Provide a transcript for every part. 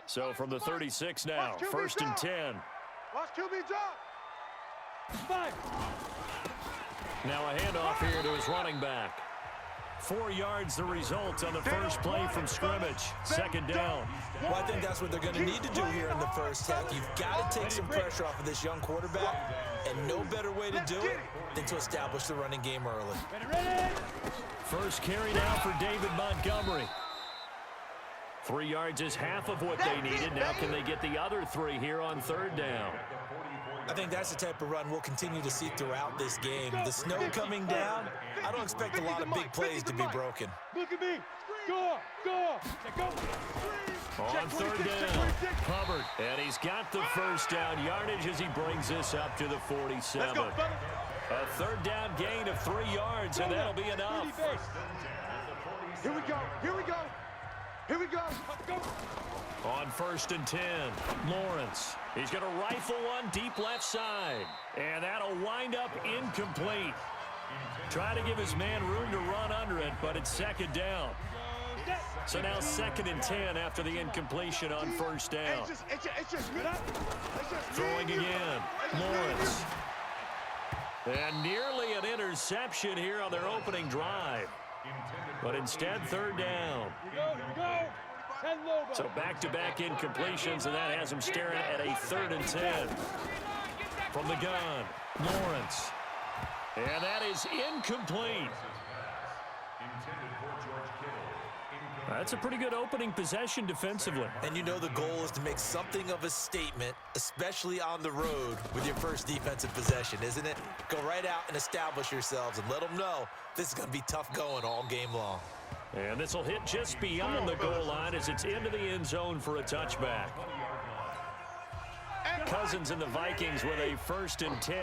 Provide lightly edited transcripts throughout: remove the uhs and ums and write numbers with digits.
So from the 36 now, 1st and 10. Watch QB drop. Now a handoff here to his running back. 4 yards the result on the first play from scrimmage. 2nd down. Well, I think that's what they're going to need to do here in the first half. You've got to take some pressure off of this young quarterback, and no better way to do it than to establish the running game early. First carry now for David Montgomery. 3 yards is half of what they needed. Now can they get the other 3 here on 3rd down? I think that's the type of run we'll continue to see throughout this game. The snow coming down, I don't expect a lot of big plays to be broken. Look at me. Go. Go. On 3rd down, Hubbard, and he's got the first down yardage as he brings this up to the 47. A 3rd down gain of 3 yards, and that'll be enough. Here we go. Here we go. Here we go. Go. On 1st and 10, Lawrence. He's going to rifle one deep left side. And that'll wind up incomplete. Try to give his man room to run under it, but it's 2nd down. So now 2nd and 10 after the incompletion on 1st down. Throwing again, Lawrence. And nearly an interception here on their opening drive. But instead, 3rd down. So back-to-back incompletions, and that has him staring at a 3rd and 10. From the gun, Lawrence. And that is incomplete. That's a pretty good opening possession defensively. And you know the goal is to make something of a statement, especially on the road with your first defensive possession, isn't it? Go right out and establish yourselves and let them know this is going to be tough going all game long. And this will hit just beyond the goal line as it's into the end zone for a touchback. Cousins and the Vikings with a 1st and 10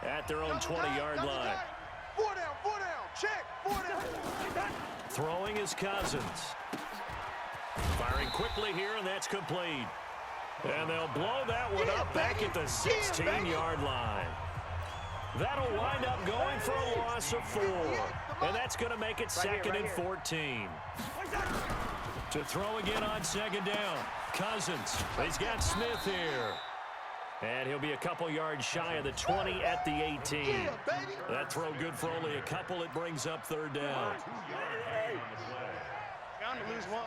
at their own 20-yard line. 4 down, check, 4 down. Throwing is Cousins. Firing quickly here, and that's complete. And they'll blow that one up back at the 16-yard line. That'll wind up going for a loss of 4. And that's going to make it 2nd and 14. To throw again on 2nd down. Cousins. He's got Smith here. And he'll be a couple yards shy of the 20 at the 18. That throw good for only a couple. It brings up 3rd down. Bound to lose one.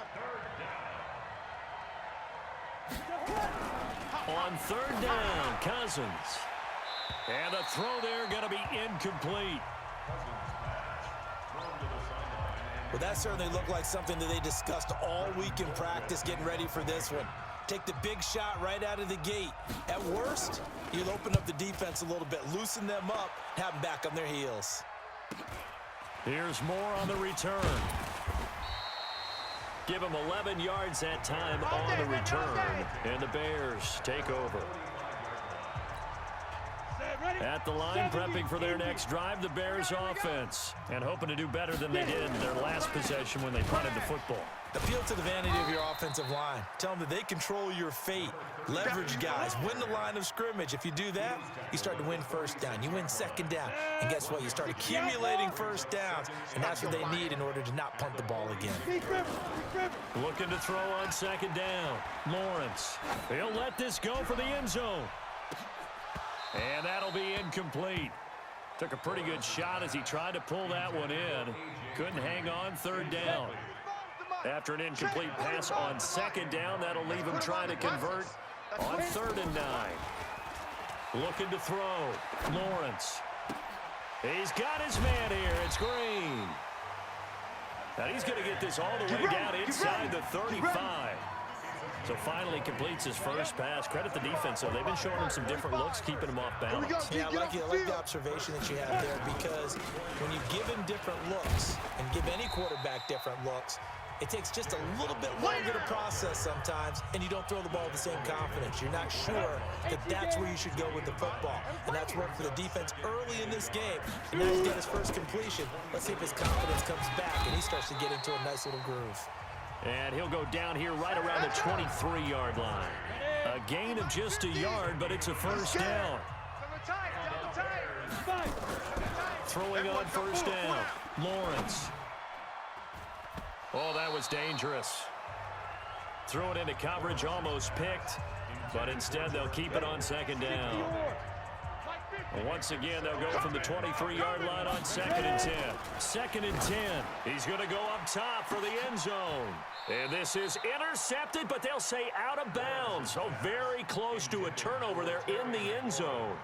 On 3rd down, Cousins. And the throw there going to be incomplete. Well, that certainly looked like something that they discussed all week in practice getting ready for this one. Take the big shot right out of the gate. At worst, you'll open up the defense a little bit, loosen them up, have them back on their heels. Here's more on the return. Give them 11 yards that time on the return. And the Bears take over. At the line, prepping for their next drive, the Bears offense. And hoping to do better than they did in their last possession when they punted the football. Appeal to the vanity of your offensive line. Tell them that they control your fate. Leverage guys. Win the line of scrimmage. If you do that, you start to win 1st down. You win 2nd down. And guess what? You start accumulating 1st downs. And that's what they need in order to not punt the ball again. Looking to throw on 2nd down. Lawrence. He'll let this go for the end zone. And that'll be incomplete. Took a pretty good shot as he tried to pull that one in. Couldn't hang on 3rd down. After an incomplete pass on 2nd down, that'll leave him trying to convert on 3rd and 9. Looking to throw. Lawrence. He's got his man here. It's Green. And he's going to get this all the way down inside the 35. So finally completes his first pass. Credit the defense, though. They've been showing him some different looks, keeping him off balance. Yeah, I like the observation that you have there, because when you give him different looks and give any quarterback different looks, it takes just a little bit longer to process sometimes, and you don't throw the ball with the same confidence. You're not sure that that's where you should go with the football. And that's worked for the defense early in this game. And now he's got his first completion. Let's see if his confidence comes back and he starts to get into a nice little groove. And he'll go down here right around the 23-yard line. A gain of just a yard, but it's a 1st down. Throwing on 1st down, Lawrence. Oh, that was dangerous. Threw it into coverage, almost picked, but instead they'll keep it on second down. Once again, they'll go from the 23-yard line on 2nd and 10. 2nd and 10. He's going to go up top for the end zone. And this is intercepted, but they'll say out of bounds. So very close to a turnover there in the end zone.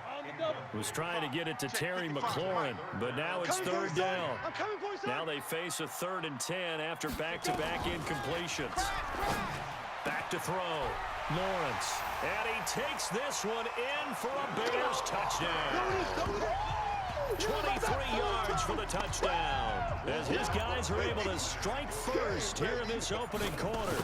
Was trying to get it to Terry McLaurin, but now it's 3rd down. Now they face a 3rd and 10 after back-to-back incompletions. Back to throw. Lawrence. And he takes this one in for a Bears touchdown. 23 yards for the touchdown, as his guys are able to strike first here in this opening quarter.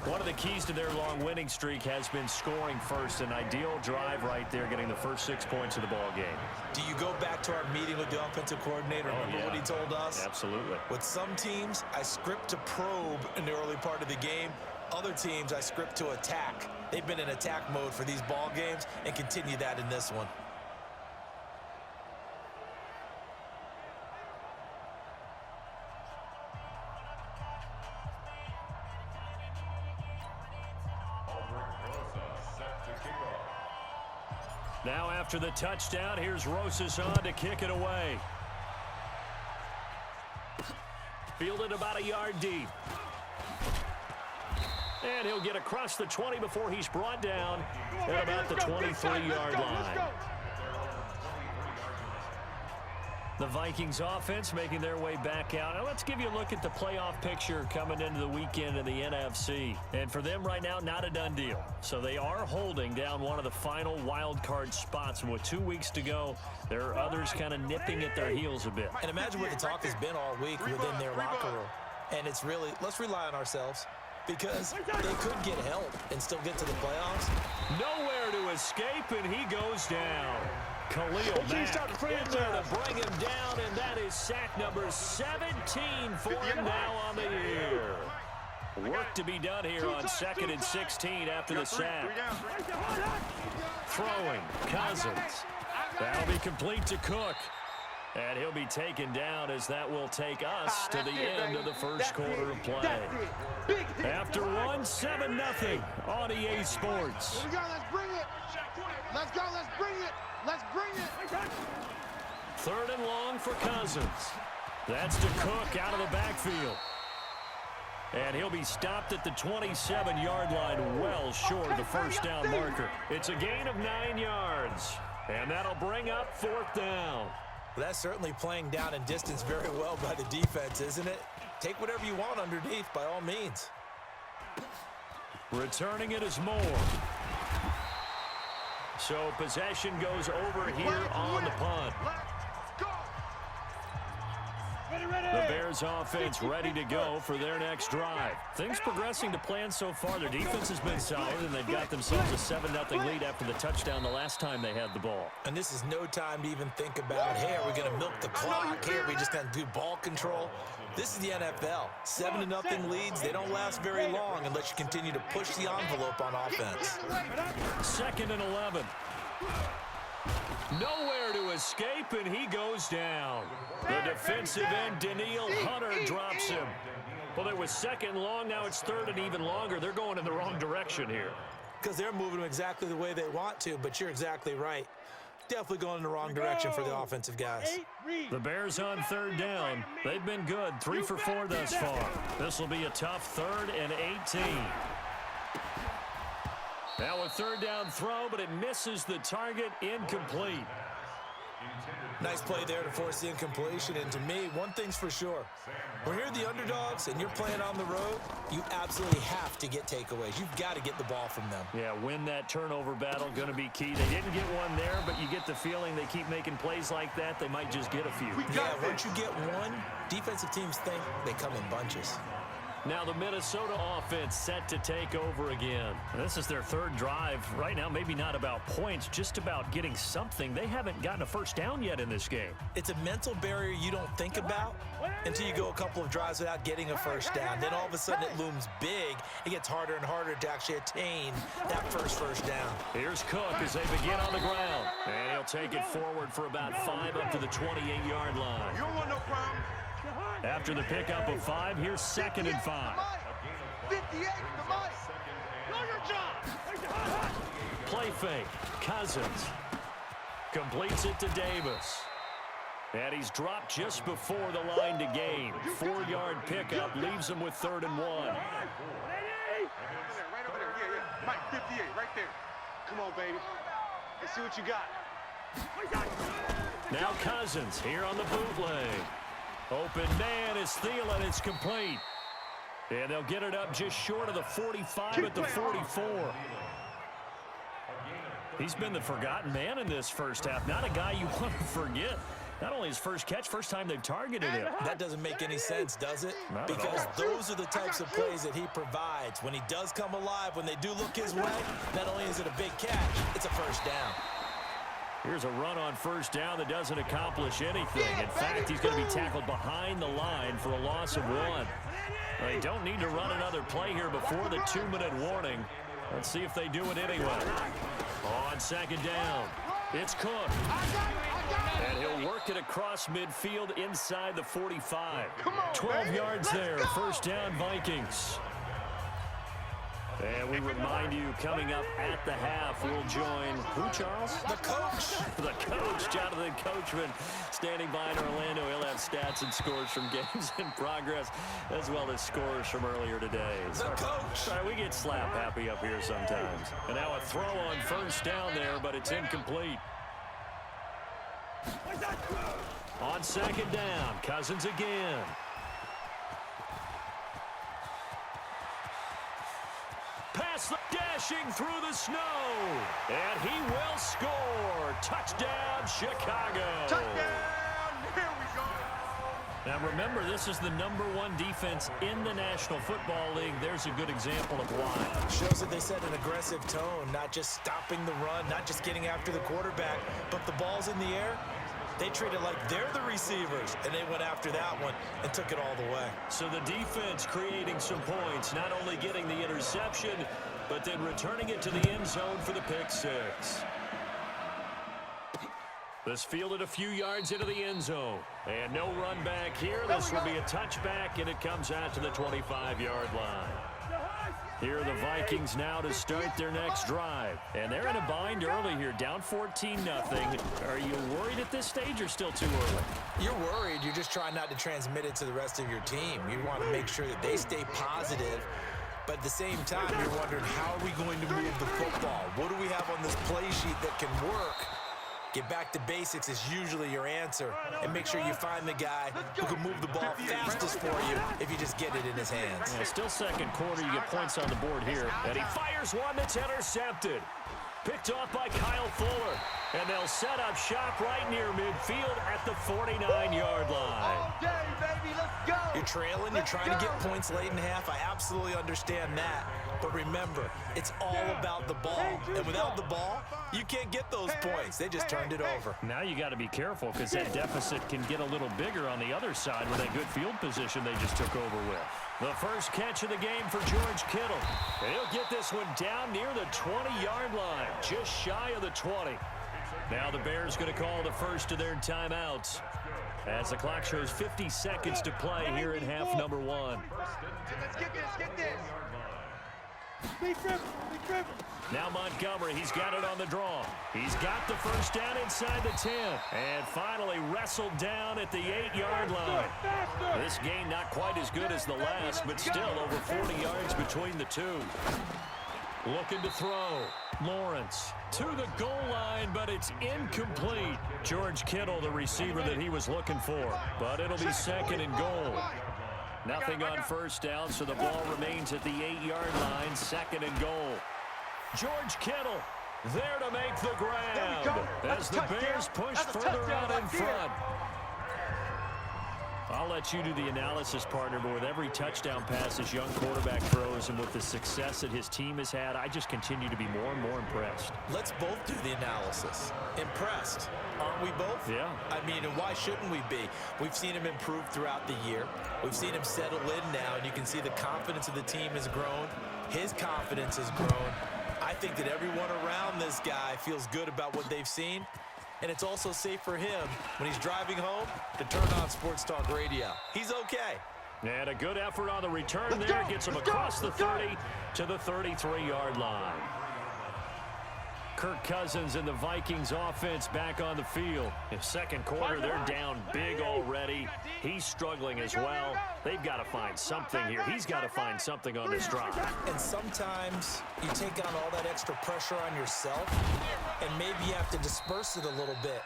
One of the keys to their long winning streak has been scoring first. An ideal drive right there, getting the first 6 points of the ball game. Do you go back to our meeting with the offensive coordinator? Remember what he told us? Absolutely. With some teams, I script to probe in the early part of the game. Other teams, I script to attack. They've been in attack mode for these ball games and continue that in this one. Now after the touchdown, here's Rosas on to kick it away. Fielded about a yard deep. And he'll get across the 20 before he's brought down at about the 23-yard line. The Vikings offense making their way back out. Now let's give you a look at the playoff picture coming into the weekend in the NFC. And for them right now, not a done deal. So they are holding down one of the final wild card spots. And with 2 weeks to go, there are others kind of nipping at their heels a bit. And imagine what the talk has been all week within their locker room. And it's really, let's rely on ourselves, because they could get help and still get to the playoffs. Nowhere to escape, and he goes down. Khalil Mack in there to bring him down, and that is sack number 17 for him now on the year. Work to be done here on 2nd and 16 after the sack. Throwing, Cousins. That'll be complete to Cook. And he'll be taken down, as that will take us to the end of the first quarter of play. After one, 7-0 on EA Sports. Here we go, let's bring it. Let's go, let's bring it. Let's bring it. 3rd and long for Cousins. That's to Cook out of the backfield. And he'll be stopped at the 27-yard line, well short of the first down marker. It's a gain of 9 yards. And that'll bring up 4th down. Well, that's certainly playing down in distance very well by the defense, isn't it? Take whatever you want underneath, by all means. Returning it is Moore. So possession goes over here on the punt. The Bears offense ready to go for their next drive. Things progressing to plan so far. Their defense has been solid, and they've got themselves a 7-0 lead after the touchdown the last time they had the ball. And this is no time to even think about, hey, are we going to milk the clock? Hey, are we just going to do ball control? This is the NFL. 7-0 leads, they don't last very long unless you continue to push the envelope on offense. 2nd and 11. Nowhere to escape, and he goes down. The defensive end, Daniil Hunter, drops him. Well, it was 2nd long, now it's 3rd and even longer. They're going in the wrong direction here. Because they're moving them exactly the way they want to, but you're exactly right. Definitely going in the wrong direction for the offensive guys. The Bears on 3rd down. They've been good, 3 for 4 thus far. This will be a tough 3rd and 18. Now a 3rd down throw, but it misses the target, incomplete. Nice play there to force the incompletion. And to me, one thing's for sure. When you're the underdogs and you're playing on the road, you absolutely have to get takeaways. You've got to get the ball from them. Yeah, win that turnover battle, going to be key. They didn't get one there, but you get the feeling they keep making plays like that, they might just get a few. Yeah, once you get one, defensive teams think they come in bunches. Now the Minnesota offense set to take over again. This is their 3rd drive. Right now, maybe not about points, just about getting something. They haven't gotten a first down yet in this game. It's a mental barrier you don't think about until you go a couple of drives without getting a first down. Then all of a sudden it looms big. It gets harder and harder to actually attain that first down. Here's Cook as they begin on the ground. And he'll take it forward for about 5 up to the 28-yard line. You don't want no problem. After the pickup of 5, here's 2nd and 5. 58 to Mike. Know your job. Play fake. Cousins completes it to Davis. And he's dropped just before the line to gain. 4-yard pickup leaves him with 3rd and 1. Right over there. Yeah. Mike, 58, right there. Come on, baby. Let's see what you got. Now Cousins here on the bootleg. Open man is Thielen. It's complete. And they'll get it up just short of the 45 at the 44. He's been the forgotten man in this first half. Not a guy you want to forget. Not only his first catch, first time they've targeted him. That doesn't make any sense, does it? Not because those are the types of plays that he provides. When he does come alive, when they do look his way, not only is it a big catch, it's a first down. Here's a run on first down that doesn't accomplish anything. In fact, he's going to be tackled behind the line for a loss of 1. They don't need to run another play here before the 2-minute warning. Let's see if they do it anyway. On second down, it's Cook. And he'll work it across midfield inside the 45. 12 yards there, first down Vikings. And we remind you, coming up at the half, we'll join who, Charles? The coach. The coach, Jonathan Coachman, standing by in Orlando. He'll have stats and scores from games in progress, as well as scores from earlier today. The coach. Sorry, we get slap happy up here sometimes. And now a throw on first down there, but it's incomplete. On second down, Cousins again. Pass dashing through the snow. And he will score. Touchdown, Chicago. Touchdown. Here we go. Now remember, this is the #1 defense in the National Football League. There's a good example of why. Shows that they set an aggressive tone, not just stopping the run, not just getting after the quarterback, but the ball's in the air. They treat it like they're the receivers, and they went after that one and took it all the way. So the defense creating some points, not only getting the interception, but then returning it to the end zone for the pick six. This fielded a few yards into the end zone. And no run back here. This will be a touchback, and it comes out to the 25-yard line. Here are the Vikings now to start their next drive. And they're in a bind early here, down 14-0. Are you worried at this stage or still too early? You're worried. You're just trying not to transmit it to the rest of your team. You want to make sure that they stay positive. But at the same time, you're wondering, how are we going to move the football? What do we have on this play sheet that can work? Get back to basics is usually your answer. And make sure you find the guy who can move the ball fastest for you if you just get it in his hands. Yeah, still second quarter. You get points on the board here. And he fires one that's intercepted. Picked off by Kyle Fuller. And they'll set up shop right near midfield at the 49-yard line. All day, baby. Let's go. You're trailing. You're trying to get points late in half. I absolutely understand that. But remember, it's all about the ball. And without the ball, you can't get those points. They just turned it over. Now you got to be careful because that deficit can get a little bigger on the other side with that good field position they just took over with. The first catch of the game for George Kittle. He'll get this one down near the 20-yard line, just shy of the 20. Now the Bears going to call the first of their timeouts as the clock shows 50 seconds to play here in half number 1. Let's get this. Now Montgomery, he's got it on the draw. He's got the first down inside the 10. And finally wrestled down at the 8-yard line. This game not quite as good as the last, but still over 40 yards between the two. Looking to throw. Lawrence to the goal line, but it's incomplete. George Kittle, the receiver that he was looking for. But it'll be second and goal. Nothing on first down, so the ball remains at the 8-yard line, second and goal. George Kittle there to make the grab as the Bears push further out in front. I'll let you do the analysis, partner, but with every touchdown pass this young quarterback throws and with the success that his team has had, I just continue to be more and more impressed. Let's both do the analysis. Impressed, aren't we both? Yeah. I mean, and why shouldn't we be? We've seen him improve throughout the year. We've seen him settle in now, and you can see the confidence of the team has grown. His confidence has grown. I think that everyone around this guy feels good about what they've seen. And it's also safe for him when he's driving home to turn on Sports Talk Radio. He's okay. And a good effort on the return there. Gets him across the 30 to the 33-yard line. Kirk Cousins and the Vikings offense back on the field. In second quarter, they're down big already. He's struggling as well. They've got to find something here. He's got to find something on this drive. And sometimes you take on all that extra pressure on yourself, and maybe you have to disperse it a little bit.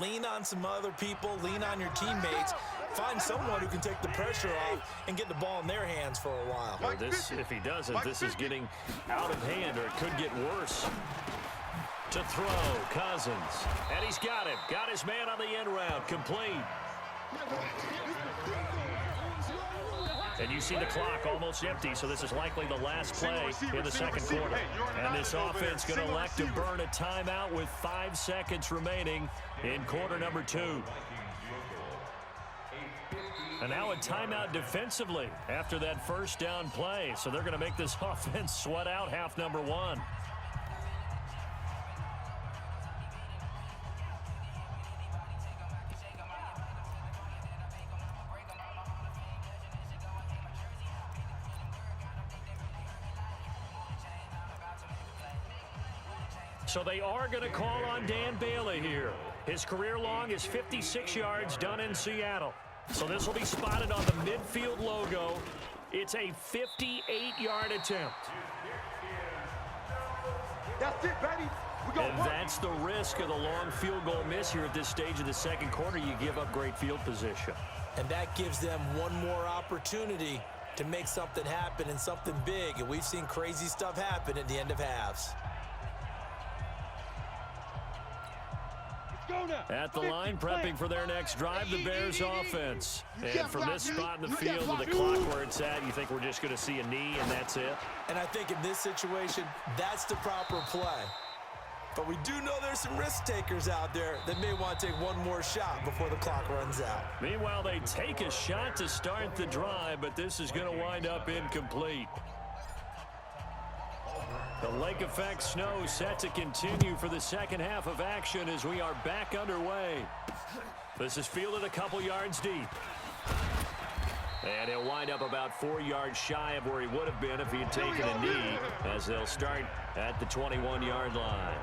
Lean on some other people, lean on your teammates, find someone who can take the pressure off and get the ball in their hands for a while. Well, if he doesn't, this is getting out of hand, or it could get worse. To throw, Cousins. And he's got him. Got his man on the end route. Complete. And you see the clock almost empty, so this is likely the last play in the second quarter. And this offense going to elect to burn a timeout with 5 seconds remaining in quarter number 2. And now a timeout defensively after that first down play. So they're going to make this offense sweat out half number 1. So they are going to call on Dan Bailey here. His career long is 56 yards done in Seattle. So this will be spotted on the midfield logo. It's a 58-yard attempt. That's it, baby. And that's the risk of the long field goal miss here at this stage of the second quarter. You give up great field position. And that gives them one more opportunity to make something happen and something big. And we've seen crazy stuff happen at the end of halves. At the line, prepping for their next drive, the Bears offense. And from this spot in the field with the clock where it's at, you think we're just going to see a knee and that's it? And I think in this situation, that's the proper play. But we do know there's some risk takers out there that may want to take one more shot before the clock runs out. Meanwhile, they take a shot to start the drive, but this is going to wind up incomplete. The lake effect snow set to continue for the second half of action as we are back underway. This is fielded a couple yards deep. And he'll wind up about 4 yards shy of where he would have been if he had taken a knee, as they'll start at the 21-yard line.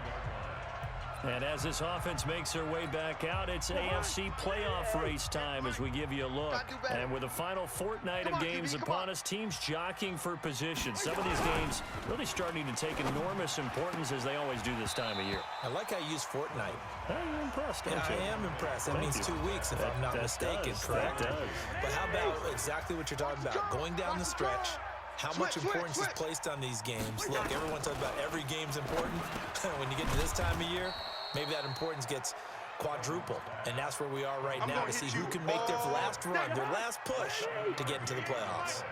And as this offense makes their way back out, it's AFC playoff race time as we give you a look. And with the final fortnight of games upon us, teams jockeying for position. Some of these games really starting to take enormous importance as they always do this time of year. I like how you use fortnight. You're impressed, don't you? I am impressed. That means 2 weeks, if I'm not mistaken, correct? That does. But how about exactly what you're talking about? Going down the stretch, how much importance is placed on these games? Look, everyone talks about every game's important. When you get to this time of year, maybe that importance gets quadrupled. And that's where we are right now to see who can make their last run, their last push to get into the playoffs.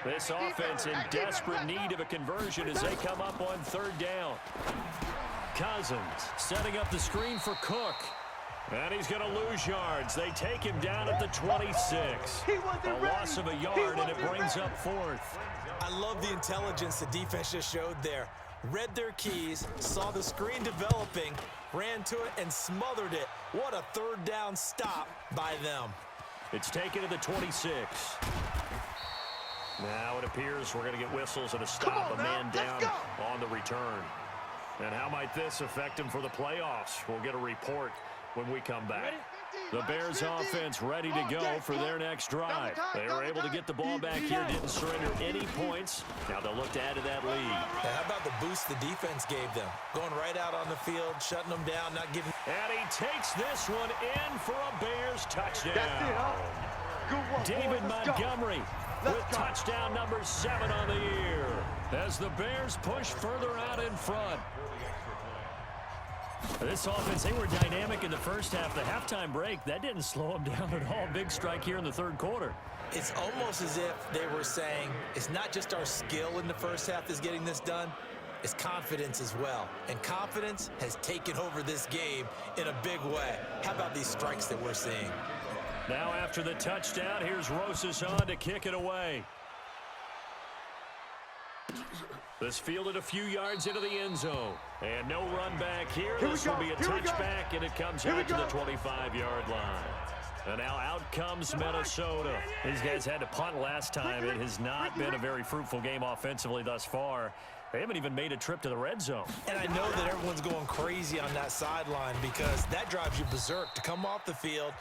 This offense in desperate need of a conversion as they come up on third down. Cousins setting up the screen for Cook. And he's going to lose yards. They take him down at the 26. A loss of a yard, and it brings up fourth. I love the intelligence the defense just showed there. Read their keys, saw the screen developing, ran to it, and smothered it. What a third down stop by them. It's taken to the 26. Now it appears we're going to get whistles and a stop, a man down on the return. And how might this affect him for the playoffs? We'll get a report when we come back. The Bears offense ready to go for their next drive. They were able to get the ball back here, didn't surrender any points. Now they'll look to add to that lead. And how about the boost the defense gave them? Going right out on the field, shutting them down, not giving... And he takes this one in for a Bears touchdown. That's it, huh? Good one, David boys. Montgomery with touchdown number 7 on the year as the Bears push further out in front. This offense, they were dynamic in the first half. The halftime break, that didn't slow them down at all. Big strike here in the third quarter. It's almost as if they were saying, it's not just our skill in the first half that's getting this done, it's confidence as well. And confidence has taken over this game in a big way. How about these strikes that we're seeing? Now after the touchdown, here's Rosas on to kick it away. This fielded a few yards into the end zone. And no run back here. This will be a touchback, and it comes out to the 25-yard line. And now out comes Minnesota. These guys had to punt last time. It has not been a very fruitful game offensively thus far. They haven't even made a trip to the red zone. And I know that everyone's going crazy on that sideline because that drives you berserk to come off the field,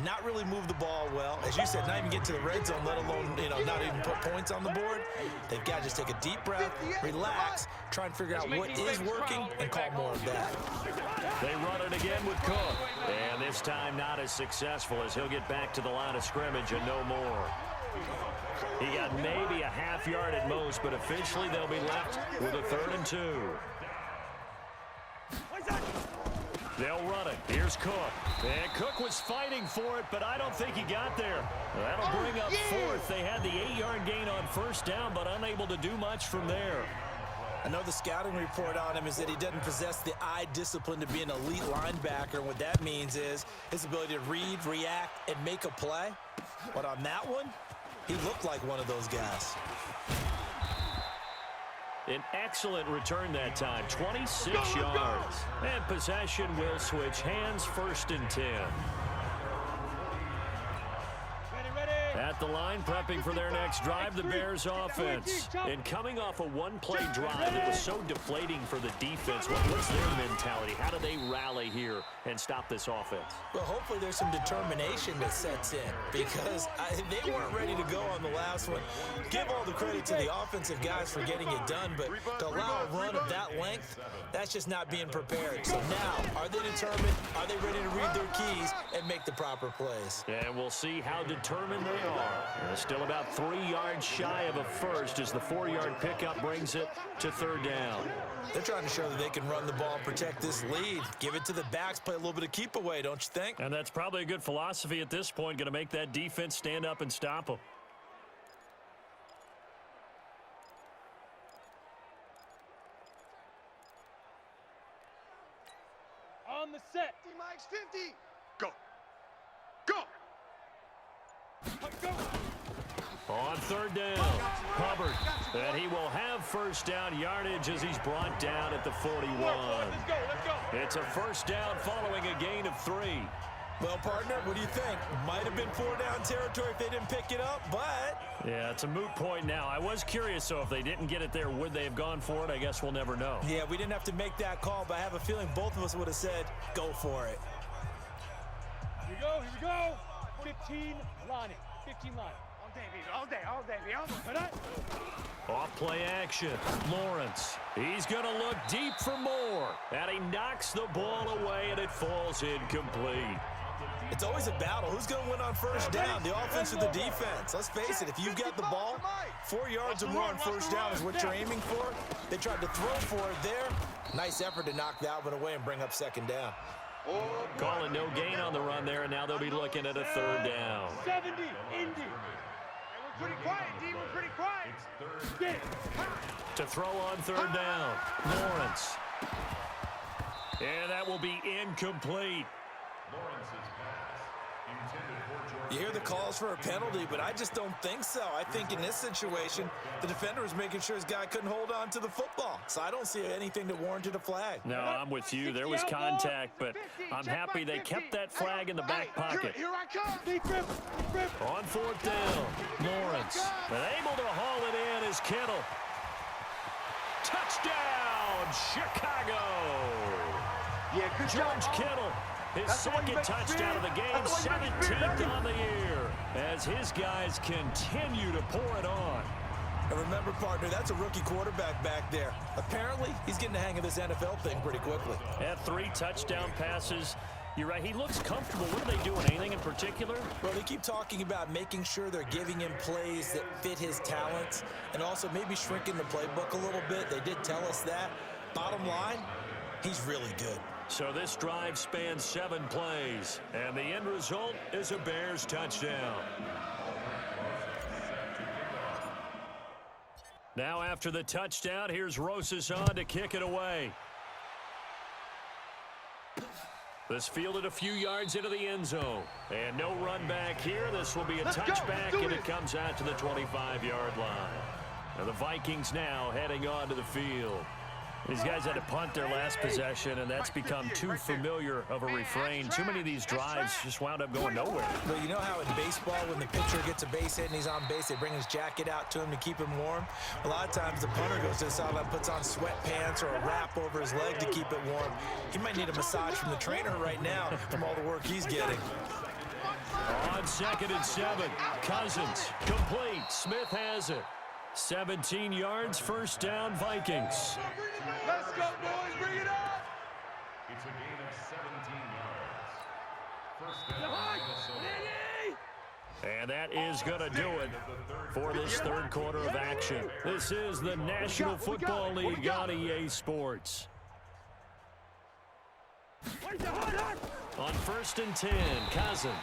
not really move the ball well. As you said, not even get to the red zone, let alone, not even put points on the board. They've got to just take a deep breath, relax, try and figure out what is working, and call more of that. They run it again with Cook. And this time not as successful as he'll get back to the line of scrimmage and no more. He got maybe a half yard at most, but officially they'll be left with a 3rd and 2. They'll run it. Here's Cook. And Cook was fighting for it, but I don't think he got there. That'll bring up 4th. They had the 8-yard gain on 1st down, but unable to do much from there. I know the scouting report on him is that he doesn't possess the eye discipline to be an elite linebacker. What that means is his ability to read, react, and make a play. But on that one, he looked like one of those guys. An excellent return that time, 26 yards. And possession will switch hands, 1st and 10. At the line, prepping for their next drive, the Bears offense. And coming off a one-play drive that was so deflating for the defense, what's their mentality? How do they rally here and stop this offense? Well, hopefully there's some determination that sets in because they weren't ready to go on the last one. Give all the credit to the offensive guys for getting it done, but to allow a run of that length, that's just not being prepared. So now, are they determined? Are they ready to read their keys and make the proper plays? And we'll see how determined they are. Still about 3 yards shy of a first as the 4-yard pickup brings it to 3rd down. They're trying to show that they can run the ball, protect this lead, give it to the backs, play a little bit of keep away, don't you think? And that's probably a good philosophy at this point, going to make that defense stand up and stop them. On the set. T-Max 50. Go. Go. Go. On 3rd down, Hubbard, and he will have 1st down yardage as he's brought down at the 41. Let's go. It's a 1st down following a gain of 3. Well, partner, what do you think? Might have been 4-down territory if they didn't pick it up, but... Yeah, it's a moot point now. I was curious, so if they didn't get it there, would they have gone for it? I guess we'll never know. Yeah, we didn't have to make that call, but I have a feeling both of us would have said, go for it. Here we go. 15 line. 15 line. All day, baby. Off play action. Lawrence. He's going to look deep for more. And he knocks the ball away, and it falls incomplete. It's always a battle. Who's going to win on 1st down, the offense or the defense? Let's face it, if you've got the ball, 4 yards or more on 1st down is what you're aiming for. They tried to throw for it there. Nice effort to knock that one away and bring up 2nd down. Calling no gain on the run there, and now they'll be looking at a 3rd down. 70, Indy. We're pretty quiet, D. We're pretty quiet. To throw on 3rd down, Lawrence. And that will be incomplete. You hear the calls for a penalty, but I just don't think so. I think in this situation, the defender was making sure his guy couldn't hold on to the football. So I don't see anything that warranted a flag. No, I'm with you. There was contact, but I'm happy they kept that flag in the back pocket. Here I come. On 4th down, Lawrence. But able to haul it in is Kittle. Touchdown, Chicago. Yeah, good job. George Kittle. His second touchdown of the game, 17th on the year, as his guys continue to pour it on. And remember, partner, that's a rookie quarterback back there. Apparently, he's getting the hang of this NFL thing pretty quickly. Had 3 touchdown passes. You're right, he looks comfortable. What are they doing, anything in particular? Well, they keep talking about making sure they're giving him plays that fit his talents and also maybe shrinking the playbook a little bit. They did tell us that. Bottom line, he's really good. So this drive spans 7 plays, and the end result is a Bears touchdown. Now after the touchdown, here's Rosas on to kick it away. This fielded a few yards into the end zone. And no run back here. This will be a touchback, and it comes out to the 25-yard line. And the Vikings now heading onto the field. These guys had to punt their last possession, and that's become too familiar of a refrain. Too many of these drives just wound up going nowhere. Well, you know how in baseball, when the pitcher gets a base hit and he's on base, they bring his jacket out to him to keep him warm? A lot of times the punter goes to the sideline, puts on sweatpants or a wrap over his leg to keep it warm. He might need a massage from the trainer right now from all the work he's getting. On 2nd and 7, Cousins, complete. Smith has it. 17 yards, first down, Vikings. Let's go, boys. Bring it up. It's a gain of 17 yards. First down, Minnesota. And that is going to do it for this third quarter of action. This is the National Football League on EA Sports. On 1st and 10, Cousins.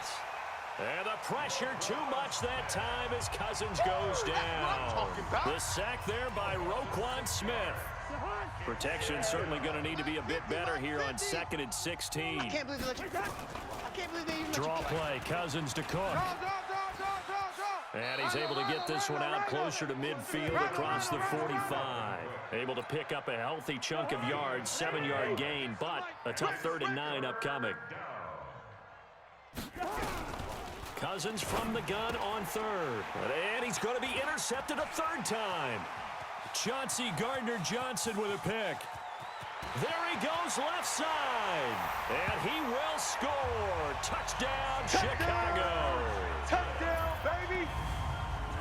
And the pressure too much that time as Cousins goes down. The sack there by Roquan Smith. Protection certainly going to need to be a bit better here on 2nd and 16. I can't believe they let you. I can't believe they even let you. Draw play, Cousins to Cook. And he's able to get this one out closer to midfield across the 45. Able to pick up a healthy chunk of yards, 7-yard gain, but a tough 3rd and 9 upcoming. Cousins from the gun on 3rd. And he's going to be intercepted a 3rd time. Chauncey Gardner-Johnson with a pick. There he goes left side. And he will score. Touchdown, Chicago. Touchdown, baby.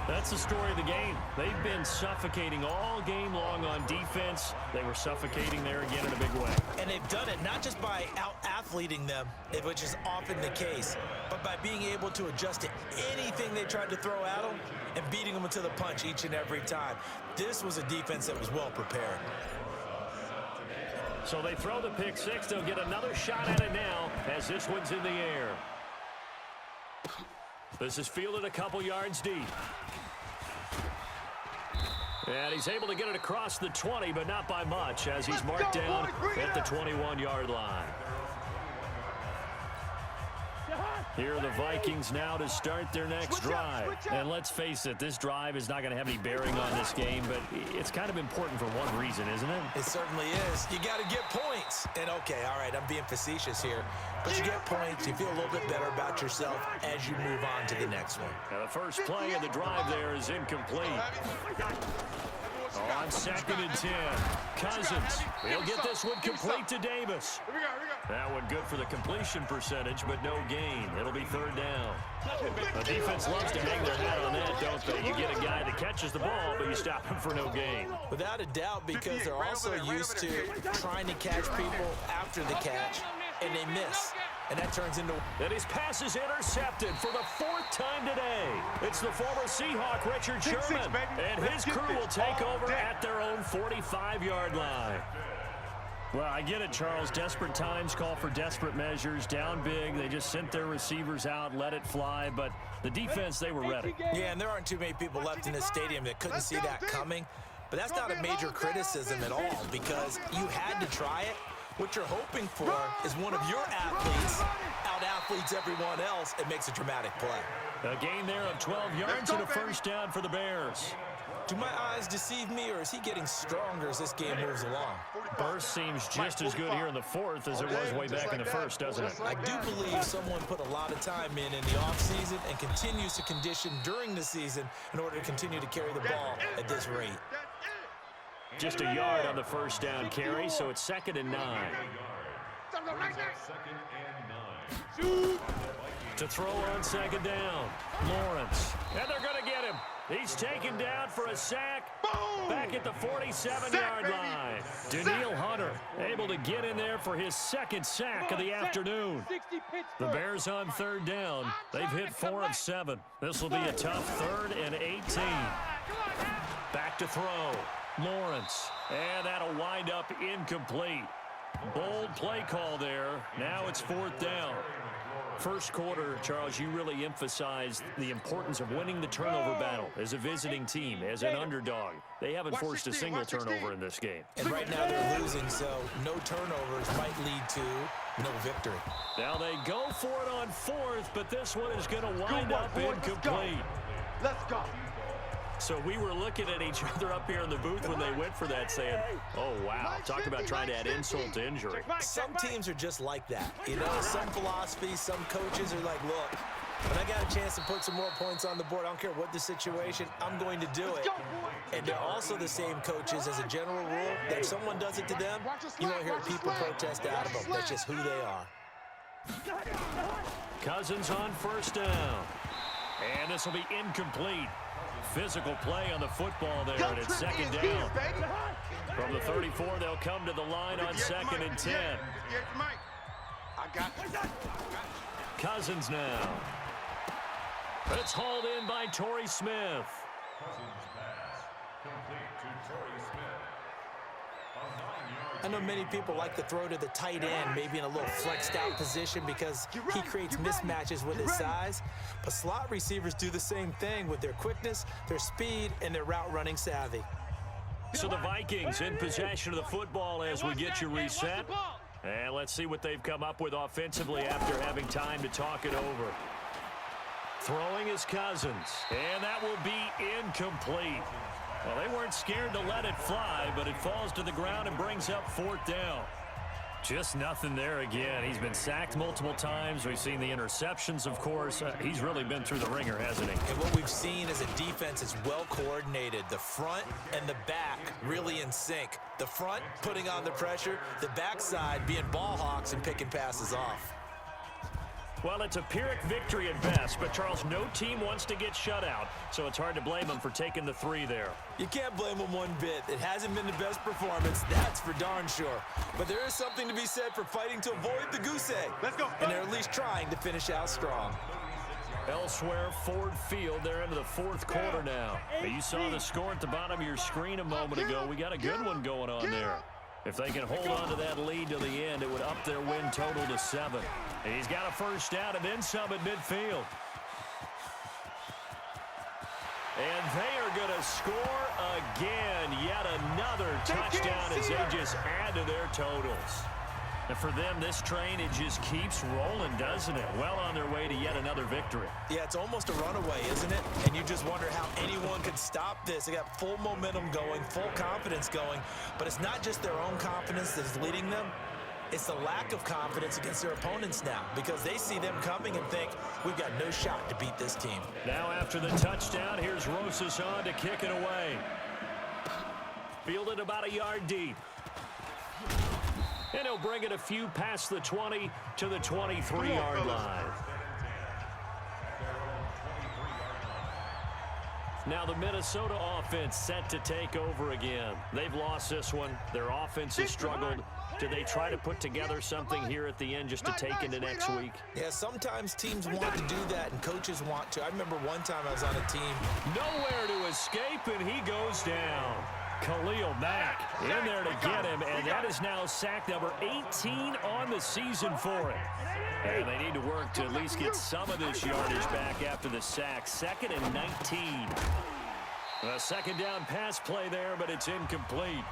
That's the story of the game. They've been suffocating all game long on defense. They were suffocating there again in a big way. And they've done it not just by out-athleting them, which is often the case, but by being able to adjust to anything they tried to throw at them and beating them to the punch each and every time. This was a defense that was well prepared. So they throw the pick six. They'll get another shot at it now as this one's in the air. This is fielded a couple yards deep. And he's able to get it across the 20, but not by much, as he's marked down at the 21-yard line. Here are the Vikings now to start their next drive. And let's face it, this drive is not going to have any bearing on this game, but it's kind of important for one reason, isn't it? It certainly is. You got to get points. And okay, all right, I'm being facetious here. But you get points, you feel a little bit better about yourself as you move on to the next one. Now the first play of the drive there is incomplete. On 2nd and 10, Cousins. He'll get this one complete to Davis. That one good for the completion percentage, but no gain. It'll be 3rd down. The defense loves to hang their hat on that, don't they? You get a guy that catches the ball, but you stop him for no gain. Without a doubt, because they're also used to trying to catch people after the catch, and they miss. And that turns into... And his pass is intercepted for the 4th time today. It's the former Seahawk, Richard Sherman. And his crew will take over at their own 45-yard line. Well, I get it, Charles. Desperate times call for desperate measures. Down big. They just sent their receivers out, let it fly. But the defense, they were ready. Yeah, and there aren't too many people left in this stadium that couldn't see that coming. But that's not a major criticism at all, because you had to try it. What you're hoping for is one of your athletes out-athletes everyone else and makes a dramatic play. A gain there of 12 yards and a first down for the Bears. Do my eyes deceive me, or is he getting stronger as this game moves along? Burst seems just as good here in the 4th as it was way back in the 1st, doesn't it? I do believe someone put a lot of time in the offseason and continues to condition during the season in order to continue to carry the ball at this rate. Just a yard on the first down carry, so it's 2nd and 9. To throw on 2nd down, Lawrence. And they're going to get him. He's taken down for a sack. Back at the 47-yard line. Daniil Hunter able to get in there for his 2nd sack of the afternoon. The Bears on 3rd down. They've hit 4 of 7. This will be a tough 3rd and 18. Back to throw. Lawrence, and that'll wind up incomplete. Bold play call there. Now it's 4th down. First quarter, Charles, you really emphasized the importance of winning the turnover battle as a visiting team, as an underdog. They haven't forced a single turnover in this game. And right now they're losing, so no turnovers might lead to no victory. Now they go for it on 4th, but this one is going to wind up incomplete. Let's go. So we were looking at each other up here in the booth when they went for that saying, oh, wow, talk about trying to add insult to injury. Some teams are just like that. You know, some philosophies, some coaches are like, look, when I got a chance to put some more points on the board, I don't care what the situation, I'm going to do it. And they're also the same coaches as a general rule that if someone does it to them, you won't hear people protest out of them. That's just who they are. Cousins on first down. And this will be incomplete. Physical play on the football there, and it's second down. From the 34, they'll come to the line on 2nd and 10. I got you. Cousins now. It's hauled in by Torrey Smith. Cousins pass. Complete to Torrey Smith. A 9-yard I know many people like to throw to the tight end, maybe in a little flexed out position because he creates mismatches with his size. But slot receivers do the same thing with their quickness, their speed, and their route running savvy. So the Vikings in possession of the football as we get you reset. And let's see what they've come up with offensively after having time to talk it over. Throwing is Cousins, and that will be incomplete. Well, they weren't scared to let it fly, but it falls to the ground and brings up 4th down. Just nothing there again. He's been sacked multiple times. We've seen the interceptions, of course. He's really been through the ringer, hasn't he? And what we've seen is a defense that's well coordinated. The front and the back really in sync. The front putting on the pressure, the backside being ball hawks and picking passes off. Well, it's a Pyrrhic victory at best, but Charles, no team wants to get shut out, so it's hard to blame them for taking the 3 there. You can't blame them one bit. It hasn't been the best performance, that's for darn sure. But there is something to be said for fighting to avoid the goose egg. Let's go. And they're at least trying to finish out strong. Elsewhere, Ford Field, they're into the 4th quarter now. You saw the score at the bottom of your screen a moment ago. We got a good one going on there. If they can hold on to that lead to the end, it would up their win total to 7. He's got a first down and then some at midfield. And they are going to score again. Yet another touchdown as they just add to their totals. And for them, this train, it just keeps rolling, doesn't it? Well on their way to yet another victory. Yeah, it's almost a runaway, isn't it? And you just wonder how anyone could stop this. They got full momentum going, full confidence going. But it's not just their own confidence that's leading them. It's the lack of confidence against their opponents now because they see them coming and think, we've got no shot to beat this team. Now after the touchdown, here's Rosas on to kick it away. Fielded about a yard deep. And he'll bring it a few past the 20 to the 23-yard line. Now the Minnesota offense set to take over again. They've lost this one. Their offense has struggled. Do they try to put together something here at the end just to take into next week? Yeah, sometimes teams want to do that and coaches want to. I remember one time I was on a team. Nowhere to escape, and he goes down. Khalil Mack in there to get him, and that is now sack number 18 on the season for him. And they need to work to at least get some of this yardage back after the sack. 2nd and 19. A second down pass play there, but it's incomplete.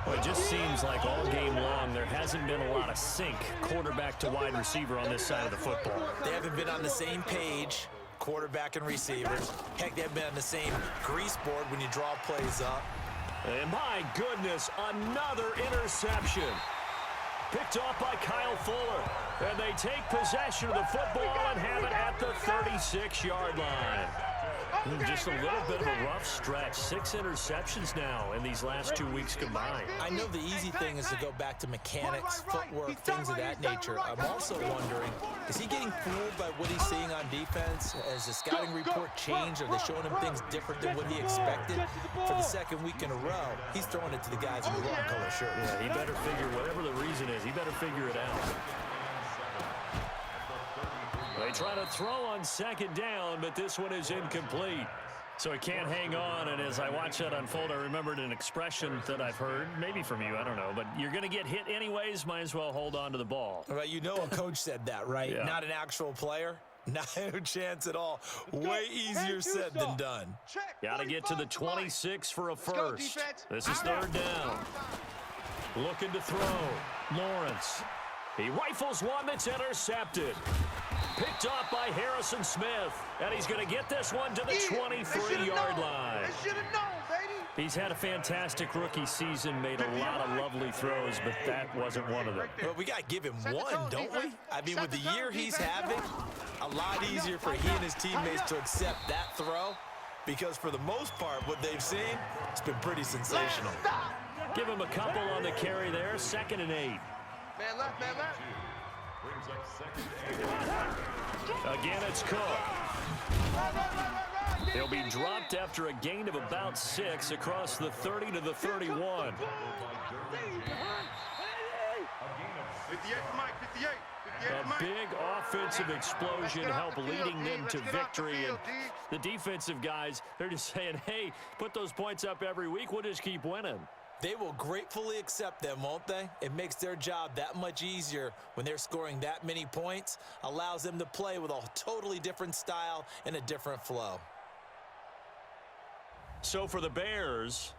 Well, it just seems like all game long there hasn't been a lot of sync quarterback to wide receiver on this side of the football. They haven't been on the same page, quarterback and receivers. Heck, they haven't been on the same grease board when you draw plays up. And my goodness, another interception. Picked off by Kyle Fuller. And they take possession of the football and have it at the 36-yard line. Just a little bit of a rough stretch. 6 interceptions now in these last 2 weeks combined. I know the easy thing is to go back to mechanics, footwork, things of that nature. I'm also wondering, is he getting fooled by what he's seeing on defense? Has the scouting report changed? Are they showing him things different than what he expected? For the 2nd week in a row, he's throwing it to the guys in the wrong color shirts. Yeah, he better figure, whatever the reason is, he better figure it out. They try to throw on 2nd down, but this one is incomplete. So he can't hang on, and as I watch that unfold, I remembered an expression that I've heard, maybe from you, I don't know, but you're going to get hit anyways, might as well hold on to the ball. Right, you know a coach said that, right? Yeah. Not an actual player? No chance at all. Way easier said than done. Got to get to the 26 for a first. This is 3rd down. Looking to throw. Lawrence. He rifles one that's intercepted. Picked off by Harrison Smith. And he's going to get this one to the 23-yard line. They should have known, baby. He's had a fantastic rookie season, made a lot of lovely throws, but that wasn't one of them. But we got to give him one, don't we? I mean, with the year he's having, a lot easier for he and his teammates to accept that throw, because for the most part, what they've seen, it's been pretty sensational. Give him a couple on the carry there, 2nd and 8. Man left, man left. Brings up 2nd and 8. Again, it's Cook. He'll be dropped after a gain of about 6 across the 30 to the 31. 58 for Mike, 58. 58 A for Mike. big offensive explosion helped leading them to victory. And the defensive guys, they're just saying, hey, put those points up every week. We'll just keep winning. They will gratefully accept them, won't they? It makes their job that much easier when they're scoring that many points, allows them to play with a totally different style and a different flow. So for the Bears,